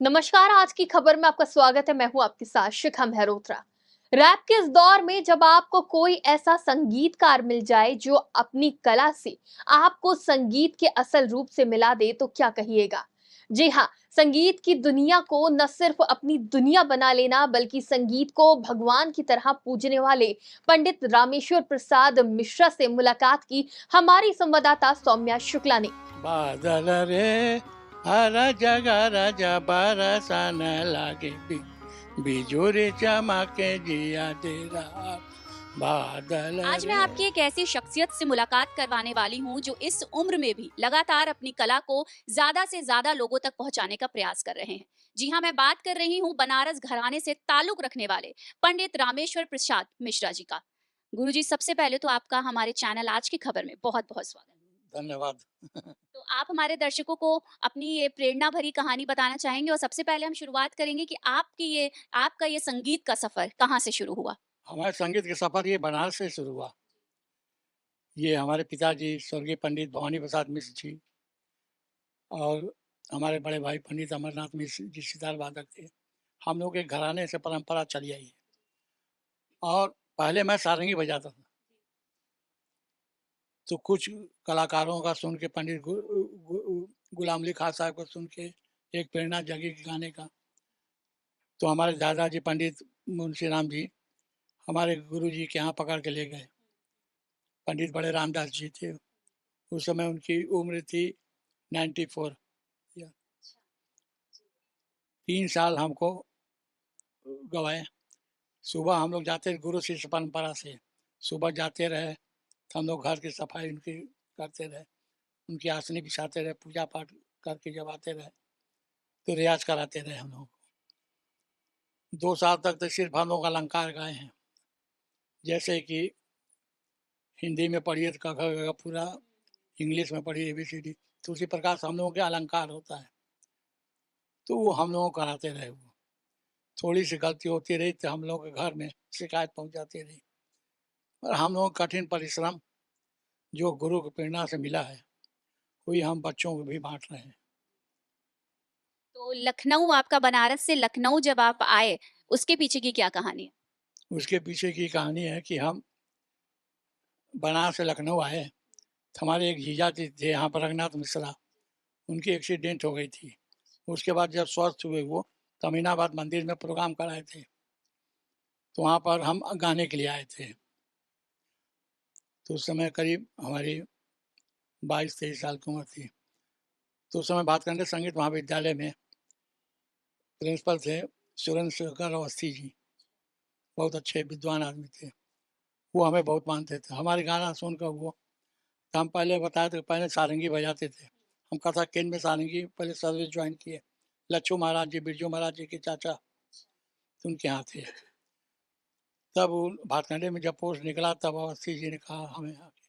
नमस्कार। आज की खबर में आपका स्वागत है। मैं हूं आपके साथ शिखा मेहरोत्रा। रैप के इस दौर में जब आपको कोई ऐसा संगीतकार मिल जाए जो अपनी कला से आपको संगीत के असल रूप से मिला दे तो क्या कहिएगा। जी हाँ, संगीत की दुनिया को न सिर्फ अपनी दुनिया बना लेना बल्कि संगीत को भगवान की तरह पूजने वाले पंडित रामेश्वर प्रसाद मिश्रा से मुलाकात की हमारी संवाददाता सौम्या शुक्ला ने। बादल रे हर जगह राजा बरसन लागे बिजुरी चमके जिया तेरा बादल आज मैं रे। आपकी एक ऐसी शख्सियत से मुलाकात करवाने वाली हूँ जो इस उम्र में भी लगातार अपनी कला को ज्यादा से ज्यादा लोगों तक पहुंचाने का प्रयास कर रहे हैं। जी हाँ, मैं बात कर रही हूँ बनारस घराने से ताल्लुक रखने वाले पंडित रामेश्वर प्रसाद मिश्रा जी का। गुरुजी, सबसे पहले तो आपका हमारे चैनल आज की खबर में बहुत बहुत स्वागत। धन्यवाद। तो आप हमारे दर्शकों को अपनी ये प्रेरणा भरी कहानी बताना चाहेंगे, और सबसे पहले हम शुरुआत करेंगे कि आपका ये संगीत का सफर कहाँ से शुरू हुआ। हमारे संगीत के सफर ये बनारस से शुरू हुआ। ये हमारे पिताजी स्वर्गीय पंडित भवानी प्रसाद मिश्र जी और हमारे बड़े भाई पंडित अमरनाथ मिश्र जी सितार वादक थे। हम लोग के घराने से परंपरा चली आई है। और पहले मैं सारंगी बजाता था, तो कुछ कलाकारों का सुन के पंडित गुलाम अली खां साहब को सुन के एक प्रेरणा जगी गाने का। तो हमारे दादाजी पंडित मुंशी राम जी हमारे गुरु जी के यहाँ पकड़ के ले गए। पंडित बड़े रामदास जी थे। उस समय उनकी उम्र थी 94 या 3 साल हमको गवाए। सुबह हम लोग जाते गुरु शिष्य परंपरा से, सुबह जाते रहे तो हम लोग घर की सफाई उनकी करते रहे, उनकी आसनी बिछाते रहे, पूजा पाठ करके जब आते रहे तो रियाज कराते रहे हम लोग। 2 साल तक तो सिर्फ हम लोग अलंकार गाए हैं, जैसे कि हिंदी में पढ़िए तो क ख ग घ पूरा, इंग्लिश में पढ़िए ABCD। तो उसी प्रकार से हम लोगों के अलंकार होता है, तो वो हम लोगों को कराते रहे। वो थोड़ी सी गलती होती रही तो हम लोग के घर में शिकायत पहुंच जाती रही। और हम लोगों का कठिन परिश्रम जो गुरु की प्रेरणा से मिला है वही हम बच्चों को भी बांट रहे हैं। तो लखनऊ, आपका बनारस से लखनऊ जब आप आए, उसके पीछे की क्या कहानी है? उसके पीछे की कहानी है कि हम बनारस से लखनऊ आए तो हमारे एक जीजा जी थे यहाँ पर, रघुनाथ मिश्रा। उनकी एक्सीडेंट हो गई थी। उसके बाद जब स्वस्थ हुए वो तो अमीनाबाद मंदिर में प्रोग्राम कराए थे, तो वहाँ पर हम गाने के लिए आए थे। तो उस समय करीब हमारी 22-23 साल की उम्र थी। तो उस समय भातखंडे संगीत महाविद्यालय में प्रिंसिपल थे सुरेंद्र शेखर अवस्थी जी, बहुत अच्छे विद्वान आदमी थे। वो हमें बहुत मानते थे। हमारे गाना सुनकर वो, तो हम पहले बताए थे, पहले सारंगी बजाते थे। हम कथा केंद्र में सारंगी पहले सर्विस ज्वाइन किए। लच्छू महाराज जी, बिरजू महाराज जी के चाचा उनके यहाँ थे। तब भातखंडे में जब पोस्ट निकला तब अवस्थी जी ने कहा हमें आके,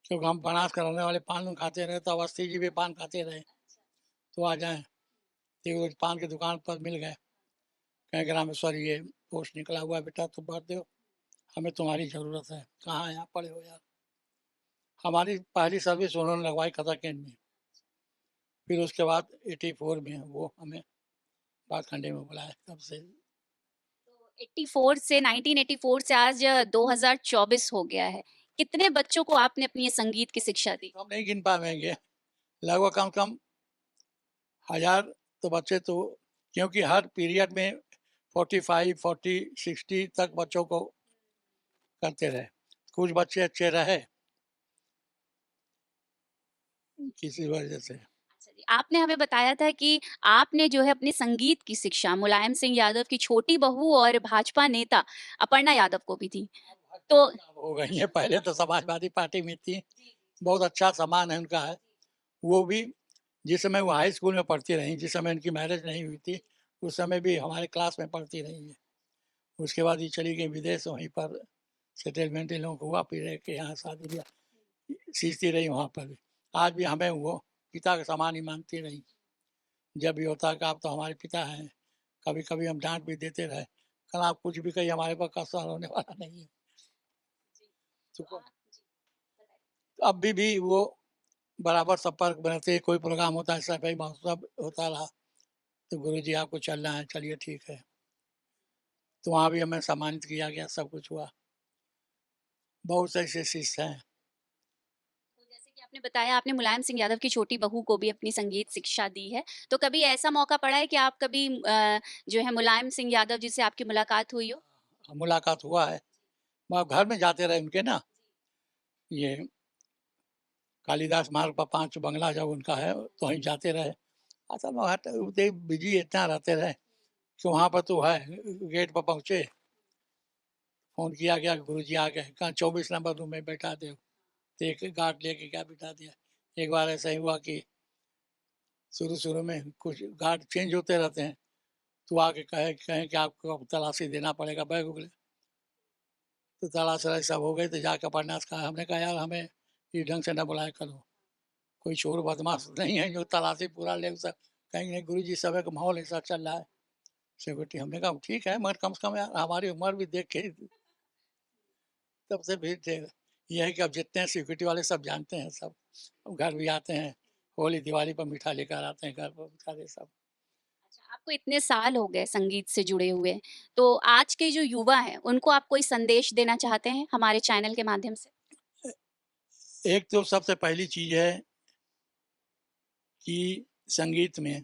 क्योंकि हम बनारस का रहने वाले पान खाते रहे, तो अवस्थी जी भी पान खाते रहे, तो आ जाएं। तो पान की दुकान पर मिल गए। कहें कि रामेश्वर ये पोस्ट निकला हुआ है बेटा, तुम भर दो, हमें तुम्हारी ज़रूरत है। कहाँ यहाँ पड़े हो यार। हमारी पहली सर्विस उन्होंने लगवाई कथा केंद्र में। फिर उसके बाद 84 में वो हमें भातखंडे में बुलाया, तब से। 84 से 1984 से आज 2024 हो गया है। कितने बच्चों को आपने अपनी ये संगीत की शिक्षा दी? हम नहीं गिन पाएंगे, लगभग कम से कम 1000 तो बच्चे तो, क्योंकि हर पीरियड में 45, 40, 60 तक बच्चों को करते रहे। कुछ बच्चे अच्छे रहे किसी वजह से। अच्छा जी, आपने हमें बताया था कि आपने जो है अपनी संगीत की शिक्षा मुलायम सिंह यादव की छोटी बहू और भाजपा नेता अपर्णा यादव को भी दी। तो हो गई है, पहले तो समाजवादी पार्टी में थी। बहुत अच्छा सम्मान है उनका है। वो भी जिस समय वो हाई स्कूल में पढ़ती रही, जिस समय उनकी मैरिज नहीं हुई थी, उस समय भी हमारे क्लास में पढ़ती रही है। उसके बाद ये चली गई विदेश, वहीं पर सेटलमेंट इन लोगों को हुआ, फिर रह के यहाँ शादी ब्याह सीखती रही वहाँ पर भी। आज भी हमें वो पिता के समान ही मानती रही। जब भी होता है कि आप तो हमारे पिता हैं, कभी कभी हम डांट भी देते रहे, कल आप कुछ भी कहिए हमारे पर कसर होने वाला नहीं है। तो अब भी वो बराबर संपर्क में रहते। कोई प्रोग्राम होता है, सफाई महोत्सव होता रहा तो गुरुजी आपको चलना है, चलिए ठीक है। तो वहाँ भी हमें सम्मानित किया गया, सब कुछ हुआ। बहुत से ऐसे शिष्य हैं। तो जैसे कि आपने बताया आपने मुलायम सिंह यादव की छोटी बहू को भी अपनी संगीत शिक्षा दी है। तो कभी ऐसा मौका पड़ा है कि आप कभी जो है मुलायम सिंह यादव जी से आपकी मुलाकात हुई हो? मुलाकात हुआ है, वहाँ घर में जाते रहे उनके ना, ये कालिदास मार्ग पर 5 बंगला जब उनका है, तो वहीं जाते रहे। असल में वहाँ तो उतने बिजी इतना रहते रहे कि वहाँ पर तो है, गेट पर पहुँचे, फ़ोन किया गया कि गुरुजी आ गए, कहाँ 24 नंबर रूम में बैठा दो। तो एक गार्ड लेके क्या बिठा दिया। एक बार ऐसा ही हुआ कि शुरू-शुरू में कुछ गार्ड चेंज होते रहते हैं, तो आके कहें कि आपको अब तलाशी देना पड़ेगा बैग वगैरह। तो तलाश-वलाश सब हो गई, तो जाकर पढ़ना कहा। हमने कहा यार हमें इस ढंग से ना बुलाया करो, कोई चोर बदमाश नहीं है जो तलाशी पूरा ले सब। कहेंगे नहीं गुरुजी समय का माहौल ऐसा चल रहा है। सिक्योरिटी हमने कहा ठीक है, मगर कम से कम यार हमारी उम्र भी देख के तब से फिर थे। ये है कि अब जितने हैं सिक्योरिटी वाले सब जानते हैं सब। अब घर भी आते हैं, होली दिवाली पर मिठाई लेकर आते हैं घर पर बेचारे सब। अच्छा, आपको इतने साल हो गए संगीत से जुड़े हुए, तो आज के जो युवा हैं, उनको आप कोई संदेश देना चाहते हैं हमारे चैनल के माध्यम से? एक तो सबसे पहली चीज़ है कि संगीत में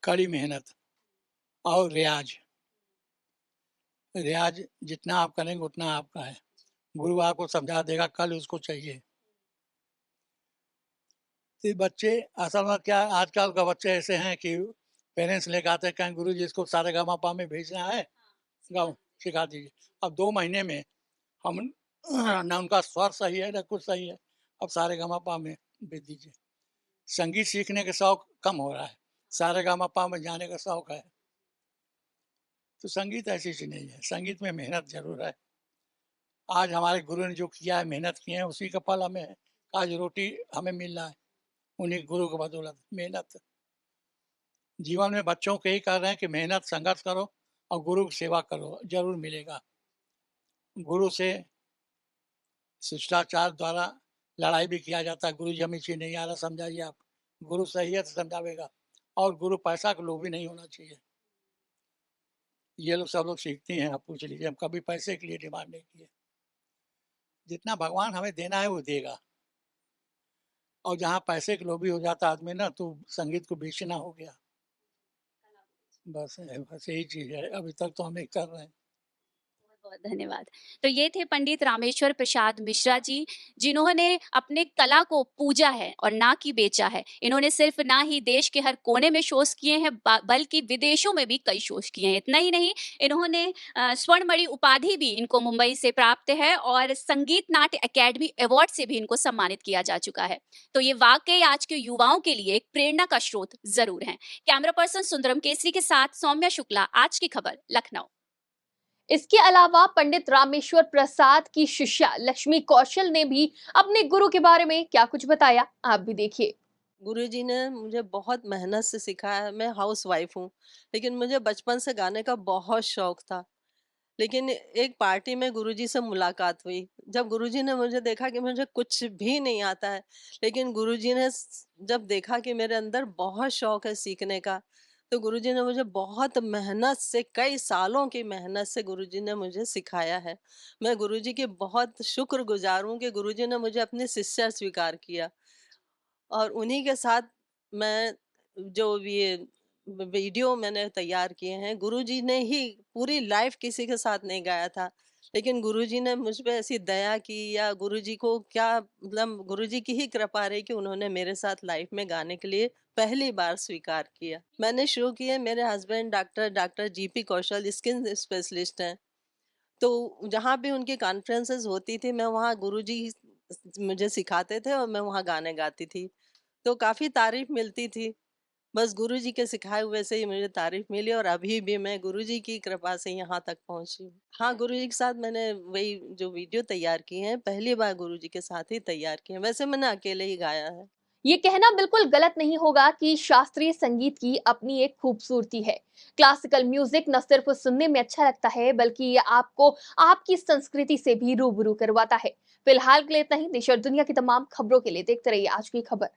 कड़ी मेहनत और रियाज़। रियाज़ जितना आप करेंगे उतना आपका है। गुरु आपको समझा देगा, कल उसको चाहिए। तो बच्चे असल में क्या आजकल के बच्चे ऐसे हैं कि पेरेंट्स लेके आते हैं, कहें गुरुजी इसको सारेगामापा में भेजना है, गाओ सिखा दीजिए। अब 2 महीने में हम ना उनका स्वर सही है ना कुछ सही है, अब सारेगामापा में भेज दीजिए। संगीत सीखने का शौक कम हो रहा है, सारेगामापा में जाने का शौक है। तो संगीत ऐसी चीज़ नहीं है, संगीत में मेहनत ज़रूर है। आज हमारे गुरु ने जो किया है, मेहनत की है, उसी का फल हमें है। आज रोटी हमें मिल रहा है, उन्हीं गुरु की बदौलत मेहनत। जीवन में बच्चों को यही कह रहे हैं कि मेहनत संघर्ष करो और गुरु की सेवा करो, ज़रूर मिलेगा। गुरु से शिष्टाचार द्वारा लड़ाई भी किया जाता है, गुरु जी हमें चीज़ नहीं आ रहा समझाइए आप। गुरु सही है तो समझावेगा, और गुरु पैसा का लोभी नहीं होना चाहिए। ये लोग सब लोग सीखती हैं, आप पूछ लीजिए, हम कभी पैसे के लिए डिमांड नहीं किए। जितना भगवान हमें देना है वो देगा। और जहाँ पैसे के लोभी हो जाता आदमी ना, तो संगीत को बेचना हो गया। बस यही चीज़ है, अभी तक तो हम ये कर रहे हैं। बहुत धन्यवाद। तो ये थे पंडित रामेश्वर प्रसाद मिश्रा जी, जिन्होंने अपने कला को पूजा है और ना कि बेचा है। इन्होंने सिर्फ ना ही देश के हर कोने में शोज़ किए हैं, बल्कि विदेशों में भी कई शोज़ किए हैं। इतना ही नहीं, इन्होंने स्वर्णमणि उपाधि भी इनको मुंबई से प्राप्त है और संगीत नाट्य अकेडमी अवार्ड से भी इनको सम्मानित किया जा चुका है। तो ये वाकई आज के युवाओं के लिए एक प्रेरणा का स्रोत ज़रूर हैं। कैमरा पर्सन सुंदरम केसरी के साथ सौम्या शुक्ला, आज की खबर, लखनऊ। इसके अलावा पंडित रामेश्वर प्रसाद की शिष्या लक्ष्मी कौशल ने भी अपने गुरु के बारे में क्या कुछ बताया, आप भी देखिए। गुरुजी ने मुझे बहुत मेहनत से सिखाया है। मैं हाउसवाइफ हूँ, लेकिन मुझे बचपन से गाने का बहुत शौक था। लेकिन एक पार्टी में गुरुजी से मुलाकात हुई। जब गुरुजी ने मुझे देखा कि मुझे कुछ भी नहीं आता है, लेकिन गुरुजी ने जब देखा कि मेरे अंदर बहुत शौक है सीखने का, तो गुरुजी ने मुझे बहुत मेहनत से, कई सालों की मेहनत से गुरुजी ने मुझे सिखाया है। मैं गुरुजी की बहुत शुक्रगुजार हूँ कि गुरुजी ने मुझे अपनी शिष्या स्वीकार किया। और उन्हीं के साथ मैं जो ये वीडियो मैंने तैयार किए हैं, गुरुजी ने ही पूरी लाइफ किसी के साथ नहीं गाया था, लेकिन गुरुजी ने मुझ पे ऐसी दया की, या गुरुजी को क्या मतलब गुरुजी की ही कृपा रही कि उन्होंने मेरे साथ लाइफ में गाने के लिए पहली बार स्वीकार किया। मैंने शुरू किए, मेरे हस्बैंड डॉक्टर डॉक्टर जीपी कौशल स्किन स्पेशलिस्ट हैं। तो जहाँ भी उनकी कॉन्फ्रेंसेस होती थी, मैं वहाँ गुरुजी मुझे सिखाते थे और मैं वहाँ गाने गाती थी। तो काफ़ी तारीफ़ मिलती थी। बस गुरुजी के सिखाए हुए से ही मुझे तारीफ़ मिली, और अभी भी मैं गुरुजी की कृपा से यहाँ तक पहुँची हूँ। हाँ, गुरुजी के साथ मैंने वही जो वीडियो तैयार की हैं, पहली बार गुरुजी के साथ ही तैयार की हैं। वैसे मैंने अकेले ही गाया है। ये कहना बिल्कुल गलत नहीं होगा कि शास्त्रीय संगीत की अपनी एक खूबसूरती है। क्लासिकल म्यूजिक न सिर्फ सुनने में अच्छा लगता है, बल्कि ये आपको आपकी संस्कृति से भी रूबरू करवाता है। फिलहाल के लिए इतना ही। देश और दुनिया की तमाम खबरों के लिए देखते रहिए आज की खबर।